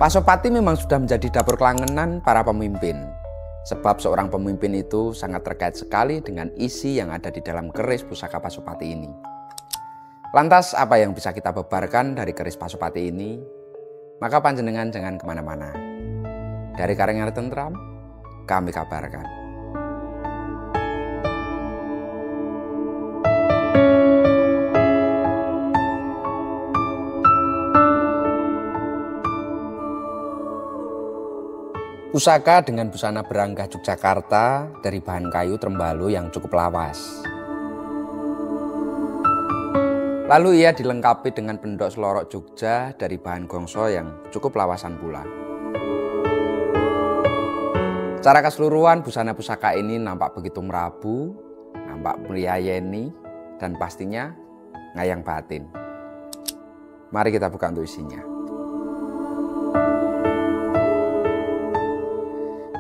Pasopati memang sudah menjadi dapur kelangenan para pemimpin. Sebab seorang pemimpin itu sangat terkait sekali dengan isi yang ada di dalam keris pusaka Pasopati ini. Lantas apa yang bisa kita bebarkan dari keris Pasopati ini? Maka panjenengan jangan kemana-mana. Dari Karanganyar Tentram, kami kabarkan. Pusaka dengan busana berangkah Yogyakarta dari bahan kayu trembalo yang cukup lawas. Lalu ia dilengkapi dengan pendok selorok Jogja dari bahan gongso yang cukup lawasan pula. Secara keseluruhan busana pusaka ini nampak begitu merabu, nampak meriayeni, dan pastinya ngayang batin. Mari kita buka untuk isinya.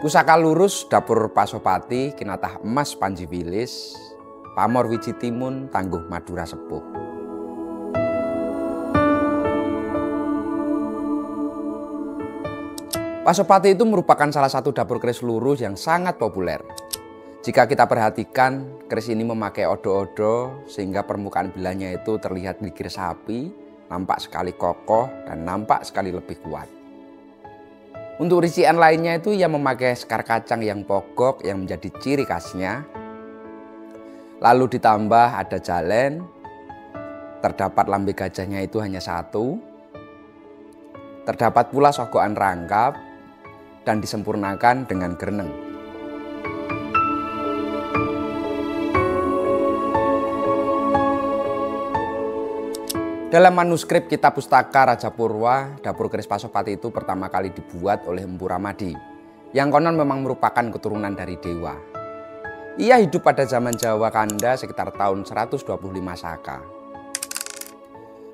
Pusaka lurus dapur Pasopati kinatah emas Panji Wilis, pamor wiji timun tangguh Madura sepuh. Pasopati itu merupakan salah satu dapur keris lurus yang sangat populer. Jika kita perhatikan, keris ini memakai odo-odo sehingga permukaan bilanya itu terlihat gigir sapi, nampak sekali kokoh dan nampak sekali lebih kuat. Untuk risian lainnya itu ia memakai sekar kacang yang pogok yang menjadi ciri khasnya. Lalu ditambah ada jalen, terdapat lambe gajahnya itu hanya satu. Terdapat pula sogokan rangkap dan disempurnakan dengan greneng. Dalam manuskrip kitab pustaka Raja Purwa, dapur keris Pasopati itu pertama kali dibuat oleh Empu Ramadi, yang konon memang merupakan keturunan dari dewa. Ia hidup pada zaman Jawa Kanda sekitar tahun 125 Saka.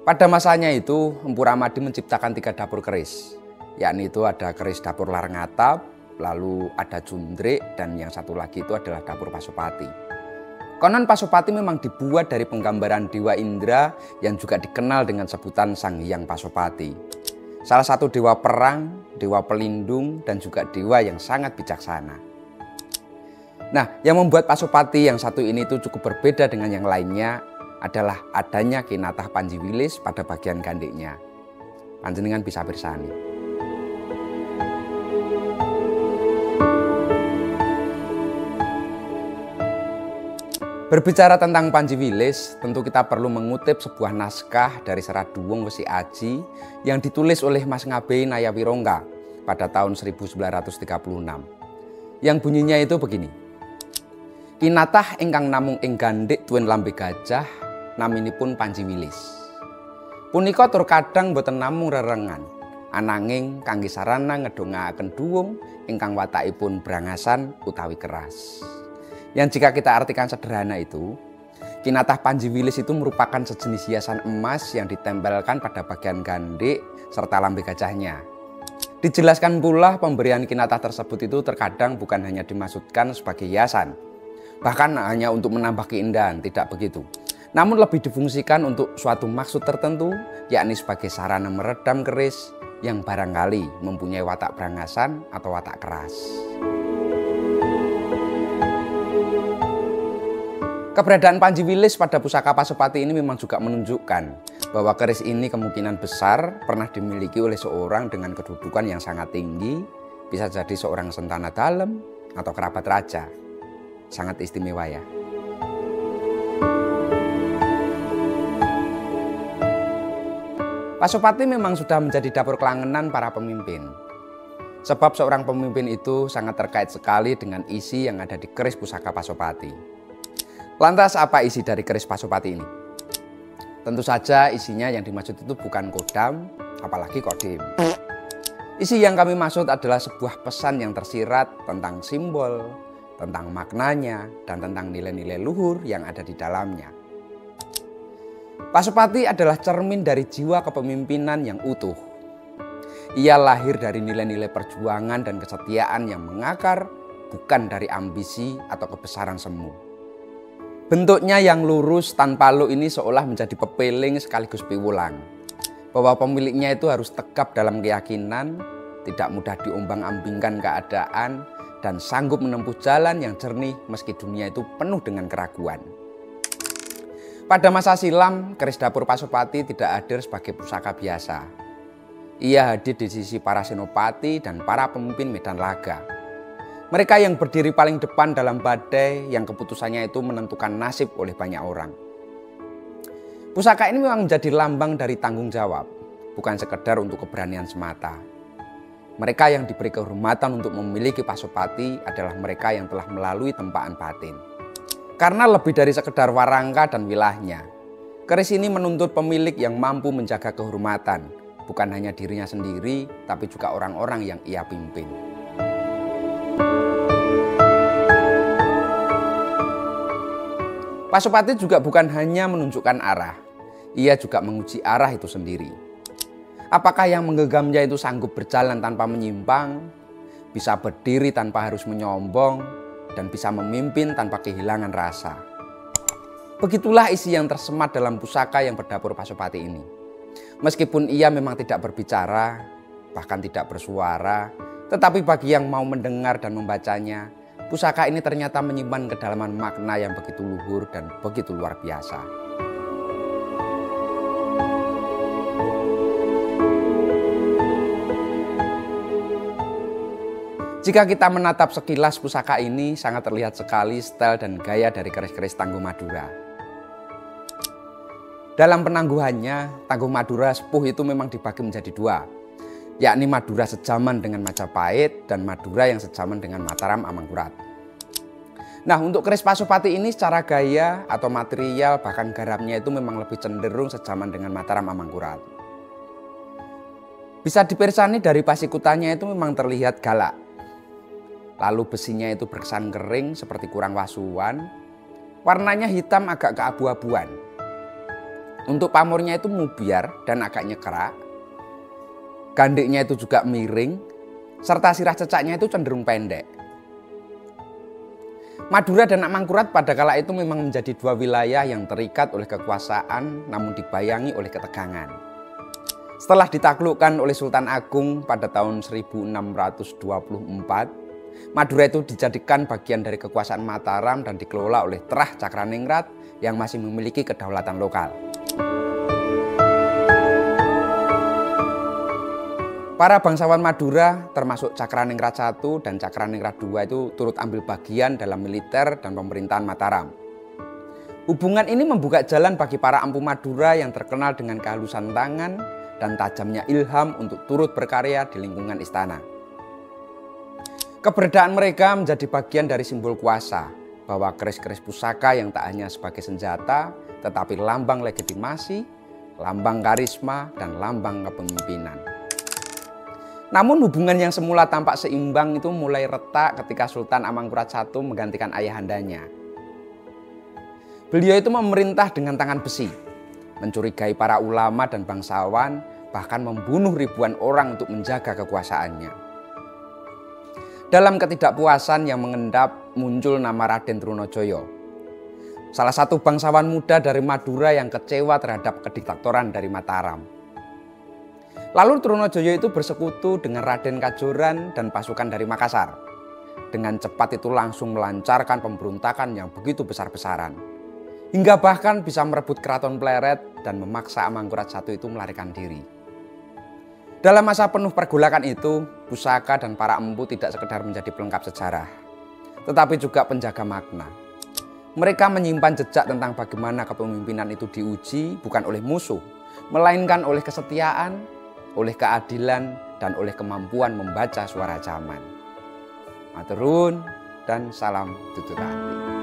Pada masanya itu, Empu Ramadi menciptakan 3 dapur keris, yakni itu ada keris dapur Larngatap, lalu ada Jundrik, dan yang satu lagi itu adalah dapur Pasopati. Konon Pasopati memang dibuat dari penggambaran Dewa Indra yang juga dikenal dengan sebutan Sang Hyang Pasopati. Salah satu dewa perang, dewa pelindung, dan juga dewa yang sangat bijaksana. Nah, yang membuat Pasopati yang satu ini itu cukup berbeda dengan yang lainnya adalah adanya kinatah Panji Wilis pada bagian gandiknya. Panjenengan bisa bersani. Berbicara tentang Panji Wilis, tentu kita perlu mengutip sebuah naskah dari Serat Duwung Wesi Aji yang ditulis oleh Mas Ngabei Nayawirongga pada tahun 1936. Yang bunyinya itu begini. Kinatah ingkang namung ing gandik tuwin lambe gajah, naminipun Panji Wilis. Punika tur kadang boten namung rerengan, ananging kangge sarana ngedongaaken duwung ingkang watakipun brangasan utawi keras. Yang jika kita artikan sederhana itu, kinatah Panji Wilis itu merupakan sejenis hiasan emas yang ditempelkan pada bagian gandik serta lambe gajahnya. Dijelaskan pula pemberian kinatah tersebut itu terkadang bukan hanya dimaksudkan sebagai hiasan, bahkan hanya untuk menambah keindahan, tidak begitu. Namun lebih difungsikan untuk suatu maksud tertentu, yakni sebagai sarana meredam keris yang barangkali mempunyai watak brangasan atau watak keras. Keberadaan Panji Wilis pada pusaka Pasopati ini memang juga menunjukkan bahwa keris ini kemungkinan besar pernah dimiliki oleh seorang dengan kedudukan yang sangat tinggi, bisa jadi seorang sentana dalem atau kerabat raja. Sangat istimewa ya. Pasopati memang sudah menjadi dapur kelangenan para pemimpin. Sebab seorang pemimpin itu sangat terkait sekali dengan isi yang ada di keris pusaka Pasopati. Lantas apa isi dari keris Pasopati ini? Tentu saja isinya yang dimaksud itu bukan kodam, apalagi kodim. Isi yang kami maksud adalah sebuah pesan yang tersirat tentang simbol, tentang maknanya, dan tentang nilai-nilai luhur yang ada di dalamnya. Pasopati adalah cermin dari jiwa kepemimpinan yang utuh. Ia lahir dari nilai-nilai perjuangan dan kesetiaan yang mengakar, bukan dari ambisi atau kebesaran semu. Bentuknya yang lurus tanpa lu ini seolah menjadi pepeling sekaligus piwulang. Bahwa pemiliknya itu harus tegap dalam keyakinan tidak mudah diombang-ambingkan keadaan, dan sanggup menempuh jalan yang jernih meski dunia itu penuh dengan keraguan. Pada masa silam, keris dapur Pasopati tidak hadir sebagai pusaka biasa. Ia hadir di sisi para senopati dan para pemimpin medan laga. Mereka yang berdiri paling depan dalam badai yang keputusannya itu menentukan nasib oleh banyak orang. Pusaka ini memang menjadi lambang dari tanggung jawab, bukan sekedar untuk keberanian semata. Mereka yang diberi kehormatan untuk memiliki Pasopati adalah mereka yang telah melalui tempaan batin. Karena lebih dari sekedar warangka dan wilahnya, keris ini menuntut pemilik yang mampu menjaga kehormatan, bukan hanya dirinya sendiri, tapi juga orang-orang yang ia pimpin. Pasopati juga bukan hanya menunjukkan arah, ia juga menguji arah itu sendiri. Apakah yang menggenggam itu sanggup berjalan tanpa menyimpang, bisa berdiri tanpa harus menyombong, dan bisa memimpin tanpa kehilangan rasa. Begitulah isi yang tersemat dalam pusaka yang berdapur Pasopati ini. Meskipun ia memang tidak berbicara, bahkan tidak bersuara, tetapi bagi yang mau mendengar dan membacanya, pusaka ini ternyata menyimpan kedalaman makna yang begitu luhur dan begitu luar biasa. Jika kita menatap sekilas pusaka ini, sangat terlihat sekali style dan gaya dari keris-keris Tangguh Madura. Dalam penangguhannya, Tangguh Madura sepuh itu memang dibagi menjadi dua, yakni Madura sejaman dengan Majapahit dan Madura yang sejaman dengan Mataram Amangkurat. Nah, untuk keris Pasopati ini secara gaya atau material bahkan garamnya itu memang lebih cenderung sejaman dengan Mataram Amangkurat. Bisa dipersani dari pasikutannya itu memang terlihat galak. Lalu besinya itu berkesan kering seperti kurang wasuan. Warnanya hitam agak keabu-abuan. Untuk pamornya itu mubiar dan agak nyekrak. Gandiknya itu juga miring. Serta sirah cecaknya itu cenderung pendek. Madura dan Amangkurat pada kala itu memang menjadi dua wilayah yang terikat oleh kekuasaan namun dibayangi oleh ketegangan. Setelah ditaklukkan oleh Sultan Agung pada tahun 1624, Madura itu dijadikan bagian dari kekuasaan Mataram dan dikelola oleh Trah Cakraningrat yang masih memiliki kedaulatan lokal. Para bangsawan Madura termasuk Cakraningrat I dan Cakraningrat II itu turut ambil bagian dalam militer dan pemerintahan Mataram. Hubungan ini membuka jalan bagi para empu Madura yang terkenal dengan kehalusan tangan dan tajamnya ilham untuk turut berkarya di lingkungan istana. Keberadaan mereka menjadi bagian dari simbol kuasa, bahwa keris-keris pusaka yang tak hanya sebagai senjata, tetapi lambang legitimasi, lambang karisma, dan lambang kepemimpinan. Namun hubungan yang semula tampak seimbang itu mulai retak ketika Sultan Amangkurat I menggantikan ayahandanya. Beliau itu memerintah dengan tangan besi, mencurigai para ulama dan bangsawan, bahkan membunuh ribuan orang untuk menjaga kekuasaannya. Dalam ketidakpuasan yang mengendap muncul nama Raden Trunojoyo, salah satu bangsawan muda dari Madura yang kecewa terhadap kediktatoran dari Mataram. Lalu Trunojoyo itu bersekutu dengan Raden Kajoran dan pasukan dari Makassar. Dengan cepat itu langsung melancarkan pemberontakan yang begitu besar-besaran, hingga bahkan bisa merebut Keraton Pleret dan memaksa Amangkurat I itu melarikan diri. Dalam masa penuh pergolakan itu, pusaka dan para empu tidak sekedar menjadi pelengkap sejarah, tetapi juga penjaga makna. Mereka menyimpan jejak tentang bagaimana kepemimpinan itu diuji bukan oleh musuh, melainkan oleh kesetiaan, oleh keadilan, dan oleh kemampuan membaca suara zaman. Matur nuwun dan salam dudu tanti.